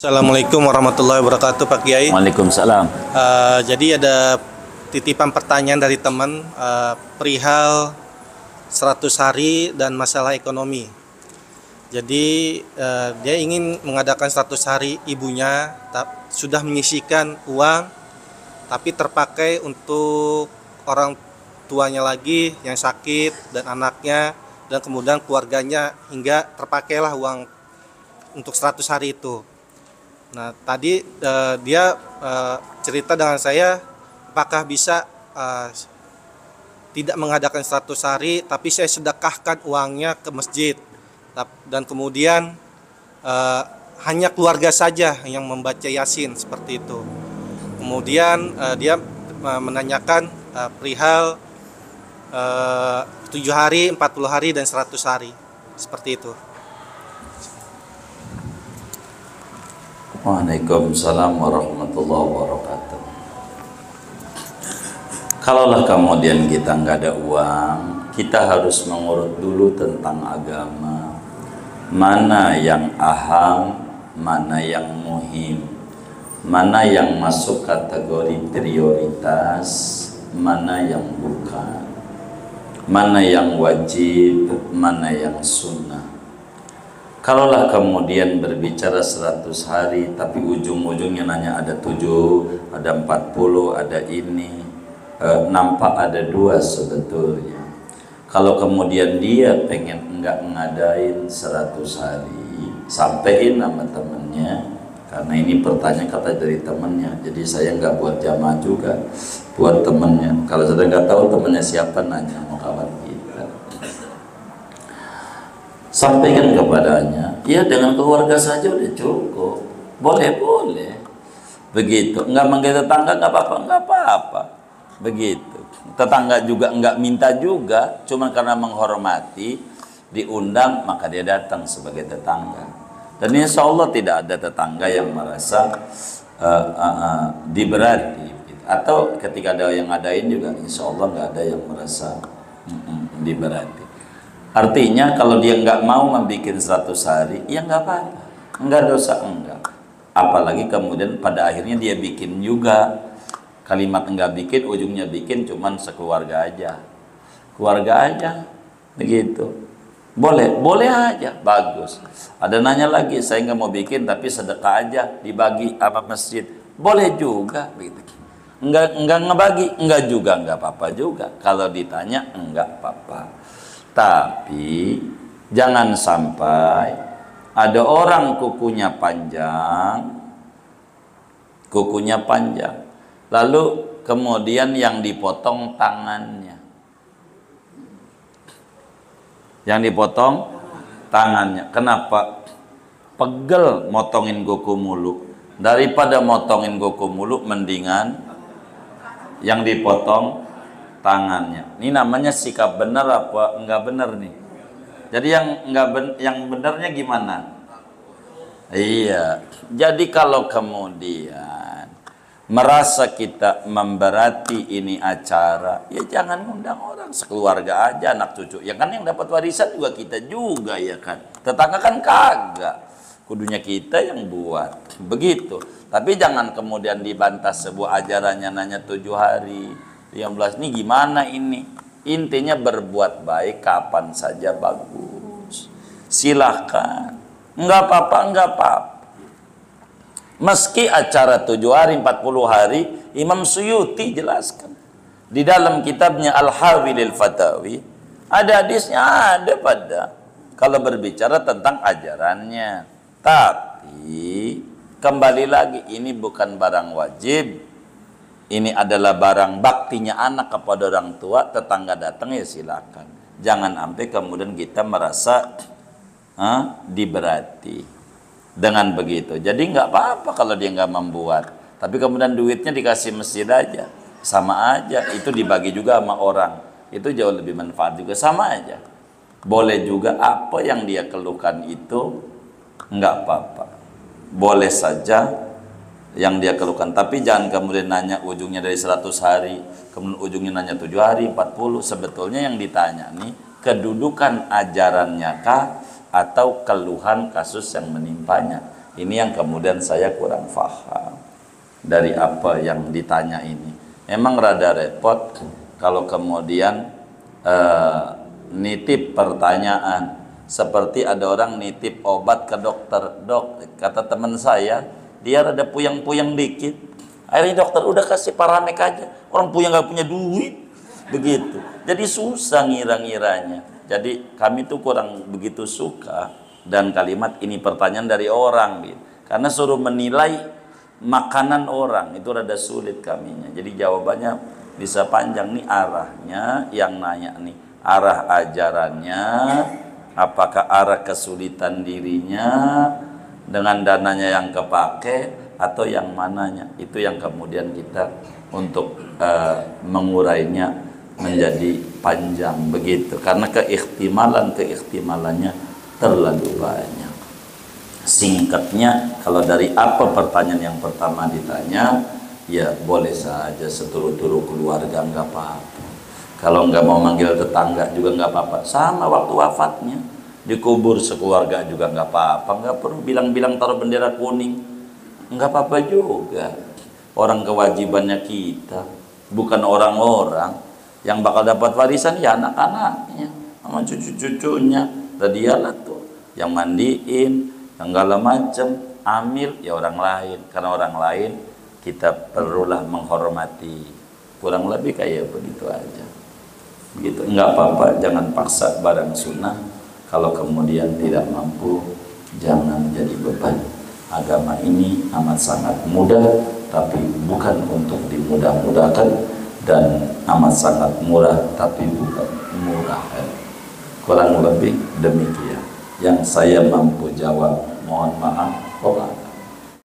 Assalamualaikum warahmatullahi wabarakatuh, Pak Kiai. Waalaikumsalam. Jadi ada titipan pertanyaan dari teman perihal 100 hari dan masalah ekonomi. Jadi dia ingin mengadakan 100 hari ibunya, sudah menyisihkan uang, tapi terpakai untuk orang tuanya lagi yang sakit dan anaknya dan kemudian keluarganya, hingga terpakailah uang untuk 100 hari itu. Nah, tadi dia cerita dengan saya, apakah bisa tidak mengadakan 100 hari, tapi saya sedekahkan uangnya ke masjid, dan kemudian hanya keluarga saja yang membaca Yasin, seperti itu. Kemudian dia menanyakan perihal 7 hari, 40 hari, dan 100 hari, seperti itu. Waalaikumsalam warahmatullahi wabarakatuh. Kalaulah kemudian kita nggak ada uang, kita harus mengurut dulu tentang agama. Mana yang aham, mana yang muhim, mana yang masuk kategori prioritas, mana yang bukan, mana yang wajib, mana yang sunnah. Kalaulah kemudian berbicara 100 hari, tapi ujung-ujungnya nanya ada 7, ada 40, ada ini, nampak ada 2 sebetulnya. Kalau kemudian dia pengen enggak ngadain 100 hari, sampein sama temennya, karena ini pertanyaan kata dari temennya, jadi saya enggak buat jamaah juga, buat temennya. Kalau sudah enggak tahu temennya siapa, nanya mau kawan kita. Sampaikan kepadanya, ya dengan keluarga saja udah cukup, boleh begitu. Enggak manggil tetangga enggak apa-apa, begitu. Tetangga juga enggak minta juga, cuma karena menghormati diundang maka dia datang sebagai tetangga. Dan insya Allah tidak ada tetangga yang merasa diberati, atau ketika ada yang ngadain juga insya Allah enggak ada yang merasa diberati. Artinya kalau dia nggak mau membuat 100 hari, ya nggak apa-apa, nggak dosa, enggak. Apalagi kemudian pada akhirnya dia bikin juga. Kalimat enggak bikin, ujungnya bikin cuman sekeluarga aja, keluarga aja, begitu. Boleh aja, bagus. Ada nanya lagi, saya nggak mau bikin tapi sedekah aja, dibagi apa masjid, boleh juga, begitu. Enggak ngebagi, enggak juga, enggak apa-apa juga. Kalau ditanya enggak apa-apa. Tapi jangan sampai ada orang kukunya panjang, lalu kemudian yang dipotong tangannya. Kenapa? Pegel motongin kuku mulu. Daripada motongin kuku mulu, mendingan yang dipotong tangannya. Ini namanya sikap benar apa enggak benar nih? Jadi yang benarnya gimana? Iya. Jadi kalau kemudian merasa kita memberati ini acara, ya jangan ngundang orang, sekeluarga aja, anak cucu. Ya kan yang dapat warisan juga kita juga, ya kan. Tetangga kan kagak. Kudunya kita yang buat. Begitu. Tapi jangan kemudian dibantah sebuah ajarannya nanya 7 hari. 15 ini gimana ini? Intinya berbuat baik kapan saja bagus. Silahkan. Enggak apa-apa. Meski acara 7 hari, 40 hari, Imam Suyuti jelaskan. Di dalam kitabnya Al-Hawi lil Fatawi, ada hadisnya, ada pada. Kalau berbicara tentang ajarannya. Tapi, kembali lagi, ini bukan barang wajib. Ini adalah barang baktinya anak kepada orang tua, tetangga datang ya silakan. Jangan sampai kemudian kita merasa diberati dengan begitu. Jadi nggak apa-apa kalau dia nggak membuat, tapi kemudian duitnya dikasih masjid aja, sama aja. Itu dibagi juga sama orang, itu jauh lebih manfaat juga, sama aja. Boleh juga apa yang dia keluhkan itu nggak apa-apa, boleh saja yang dia keluhkan. Tapi jangan kemudian nanya ujungnya dari 100 hari, kemudian ujungnya nanya 7 hari, 40. Sebetulnya yang ditanya nih, kedudukan ajarannya kah, atau keluhan kasus yang menimpanya. Ini yang kemudian saya kurang paham dari apa yang ditanya ini. Emang rada repot kalau kemudian nitip pertanyaan seperti ada orang nitip obat ke dokter. Dok, kata teman saya, dia rada puyeng-puyeng dikit. Akhirnya dokter udah kasih Paramek aja. Orang puyeng nggak punya duit, begitu. Jadi susah ngira-ngiranya. Jadi kami tuh kurang begitu suka dan kalimat ini pertanyaan dari orang, gitu. Karena suruh menilai makanan orang itu rada sulit kaminya. Jadi jawabannya bisa panjang nih arahnya, yang nanya nih arah ajarannya, apakah arah kesulitan dirinya dengan dananya yang kepake atau yang mananya. Itu yang kemudian kita untuk mengurainya menjadi panjang begitu, karena keihtimalannya terlalu banyak. Singkatnya, kalau dari apa pertanyaan yang pertama ditanya, ya boleh saja seturut-turut keluarga, nggak apa-apa. Kalau nggak mau manggil tetangga juga nggak apa-apa. Sama waktu wafatnya dikubur sekeluarga juga nggak apa-apa. Nggak perlu bilang-bilang taruh bendera kuning, nggak apa-apa juga. Orang kewajibannya kita, bukan orang-orang yang bakal dapat warisan, ya anak-anaknya sama cucu-cucunya. Tadi lah tuh yang mandiin, yang segala macam, amil ya orang lain. Karena orang lain kita perlulah menghormati. Kurang lebih kayak begitu aja. Begitu, nggak apa-apa, jangan paksa barang sunnah. Kalau kemudian tidak mampu, jangan jadi beban. Agama ini amat sangat mudah, tapi bukan untuk dimudah-mudahkan, dan amat sangat murah, tapi bukan murah. Kurang lebih demikian yang saya mampu jawab. Mohon maaf.